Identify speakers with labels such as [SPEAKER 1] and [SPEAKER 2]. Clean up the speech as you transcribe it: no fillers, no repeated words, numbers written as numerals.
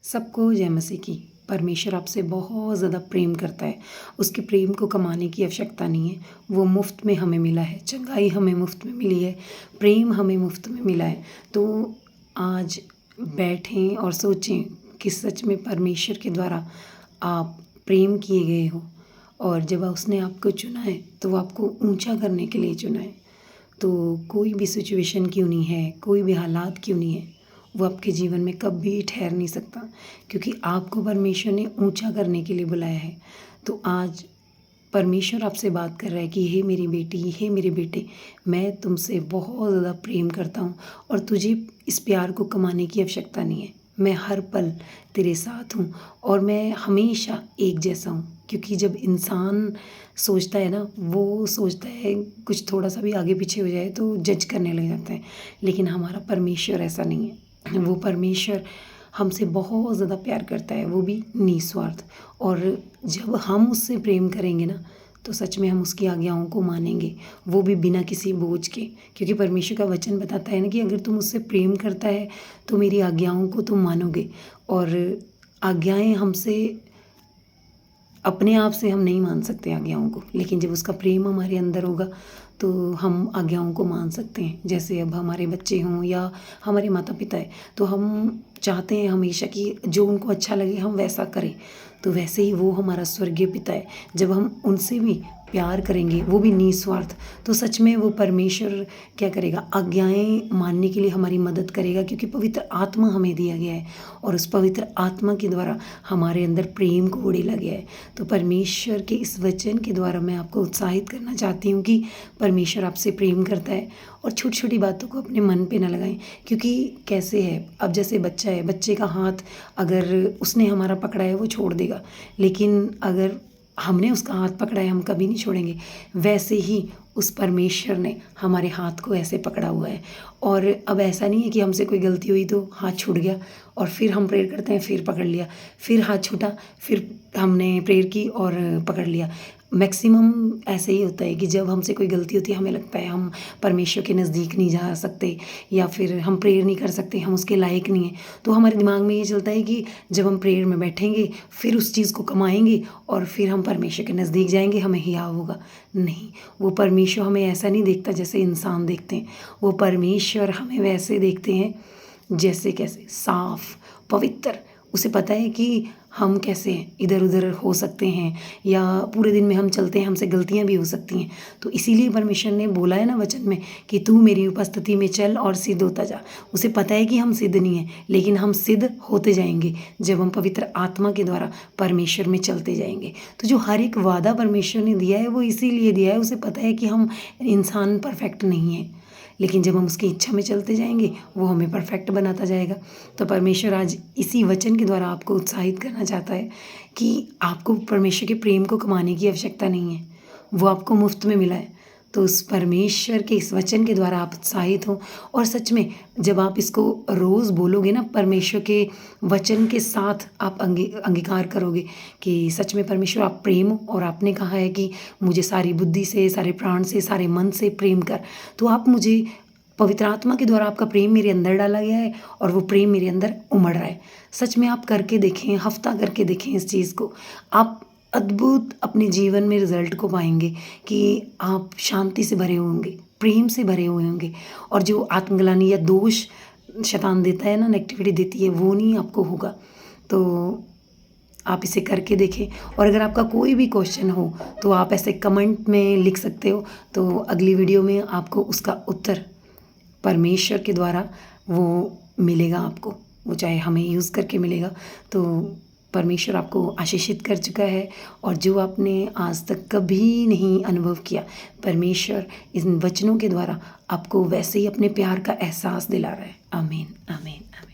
[SPEAKER 1] सबको जय मसीह की। परमेश्वर आपसे बहुत ज़्यादा प्रेम करता है। उसके प्रेम को कमाने की आवश्यकता नहीं है। वो मुफ़्त में हमें मिला है, चंगाई हमें मुफ़्त में मिली है, प्रेम हमें मुफ़्त में मिला है। तो आज बैठें और सोचें कि सच में परमेश्वर के द्वारा आप प्रेम किए गए हो, और जब उसने आपको चुना है तो वो आपको ऊंचा करने के लिए चुना है। तो कोई भी सिचुएशन क्यों नहीं है, कोई भी हालात क्यों नहीं है, वो आपके जीवन में कभी ठहर नहीं सकता, क्योंकि आपको परमेश्वर ने ऊंचा करने के लिए बुलाया है। तो आज परमेश्वर आपसे बात कर रहा है कि हे मेरी बेटी, हे मेरे बेटे, मैं तुमसे बहुत ज़्यादा प्रेम करता हूँ और तुझे इस प्यार को कमाने की आवश्यकता नहीं है। मैं हर पल तेरे साथ हूँ और मैं हमेशा एक जैसा हूँ। क्योंकि जब इंसान सोचता है ना, वो सोचता है कुछ थोड़ा सा भी आगे पीछे हो जाए तो जज करने लग जाता है, लेकिन हमारा परमेश्वर ऐसा नहीं है। वो परमेश्वर हमसे बहुत ज़्यादा प्यार करता है, वो भी निस्वार्थ। और जब हम उससे प्रेम करेंगे ना, तो सच में हम उसकी आज्ञाओं को मानेंगे, वो भी बिना किसी बोझ के। क्योंकि परमेश्वर का वचन बताता है ना कि अगर तुम उससे प्रेम करता है तो मेरी आज्ञाओं को तुम मानोगे। और आज्ञाएं हमसे, अपने आप से हम नहीं मान सकते आज्ञाओं को, लेकिन जब उसका प्रेम हमारे अंदर होगा तो हम आज्ञाओं को मान सकते हैं। जैसे अब हमारे बच्चे हों या हमारे माता पिता है, तो हम चाहते हैं हमेशा कि जो उनको अच्छा लगे हम वैसा करें। तो वैसे ही वो हमारा स्वर्गीय पिता है, जब हम उनसे भी प्यार करेंगे, वो भी निस्वार्थ, तो सच में वो परमेश्वर क्या करेगा, आज्ञाएं मानने के लिए हमारी मदद करेगा। क्योंकि पवित्र आत्मा हमें दिया गया है और उस पवित्र आत्मा के द्वारा हमारे अंदर प्रेम को उड़ेला गया है। तो परमेश्वर के इस वचन के द्वारा मैं आपको उत्साहित करना चाहती हूँ कि परमेश्वर आपसे प्रेम करता है, और छोटी छोटी बातों को अपने मन पे ना लगाएं। क्योंकि कैसे है, अब जैसे बच्चा है, बच्चे का हाथ अगर उसने हमारा पकड़ा है वो छोड़ देगा, लेकिन अगर हमने उसका हाथ पकड़ा है हम कभी नहीं छोड़ेंगे। वैसे ही उस परमेश्वर ने हमारे हाथ को ऐसे पकड़ा हुआ है। और अब ऐसा नहीं है कि हमसे कोई गलती हुई तो हाथ छूट गया और फिर हम प्रेयर करते हैं, फिर पकड़ लिया, फिर हाथ छूटा, फिर हमने प्रेयर की और पकड़ लिया। मैक्सिमम ऐसे ही होता है कि जब हमसे कोई गलती होती है हमें लगता है हम परमेश्वर के नज़दीक नहीं जा सकते, या फिर हम प्रेयर नहीं कर सकते, हम उसके लायक नहीं हैं। तो हमारे दिमाग में ये चलता है कि जब हम प्रेयर में बैठेंगे फिर उस चीज़ को कमाएंगे और फिर हम परमेश्वर के नज़दीक जाएंगे, हमें हियाव होगा। नहीं, वो परमेश्वर हमें ऐसा नहीं देखता जैसे इंसान देखते हैं। वो परमेश्वर हमें वैसे देखते हैं जैसे कैसे, साफ, पवित्र। उसे पता है कि हम कैसे इधर उधर हो सकते हैं, या पूरे दिन में हम चलते हैं, हमसे गलतियां भी हो सकती हैं। तो इसीलिए परमेश्वर ने बोला है ना वचन में कि तू मेरी उपस्थिति में चल और सिद्ध होता जा। उसे पता है कि हम सिद्ध नहीं हैं, लेकिन हम सिद्ध होते जाएंगे जब हम पवित्र आत्मा के द्वारा परमेश्वर में चलते जाएंगे। तो जो हर एक वादा परमेश्वर ने दिया है वो इसीलिए दिया है, उसे पता है कि हम इंसान परफेक्ट नहीं हैं, लेकिन जब हम उसकी इच्छा में चलते जाएंगे वो हमें परफेक्ट बनाता जाएगा। तो परमेश्वर आज इसी वचन के द्वारा आपको उत्साहित करना चाहता है कि आपको परमेश्वर के प्रेम को कमाने की आवश्यकता नहीं है, वो आपको मुफ्त में मिला है। तो उस परमेश्वर के इस वचन के द्वारा आप उत्साहित हो, और सच में जब आप इसको रोज़ बोलोगे ना, परमेश्वर के वचन के साथ आप अंगीकार करोगे कि सच में परमेश्वर आप प्रेम हो, और आपने कहा है कि मुझे सारी बुद्धि से, सारे प्राण से, सारे मन से प्रेम कर। तो आप मुझे, पवित्र आत्मा के द्वारा आपका प्रेम मेरे अंदर डाला गया है और वो प्रेम मेरे अंदर उमड़ रहा है। सच में आप करके देखें, हफ्ता करके देखें इस चीज़ को, आप अद्भुत अपने जीवन में रिजल्ट को पाएंगे कि आप शांति से भरे होंगे, प्रेम से भरे हुए होंगे, और जो आत्मग्लानि या दोष शैतान देता है ना, नेगेटिविटी देती है, वो नहीं आपको होगा। तो आप इसे करके देखें। और अगर आपका कोई भी क्वेश्चन हो तो आप ऐसे कमेंट में लिख सकते हो, तो अगली वीडियो में आपको उसका उत्तर परमेश्वर के द्वारा वो मिलेगा आपको, वो चाहे हमें यूज़ करके मिलेगा। तो परमेश्वर आपको आशीषित कर चुका है, और जो आपने आज तक कभी नहीं अनुभव किया, परमेश्वर इन वचनों के द्वारा आपको वैसे ही अपने प्यार का एहसास दिला रहा है। आमीन, आमीन, आमीन।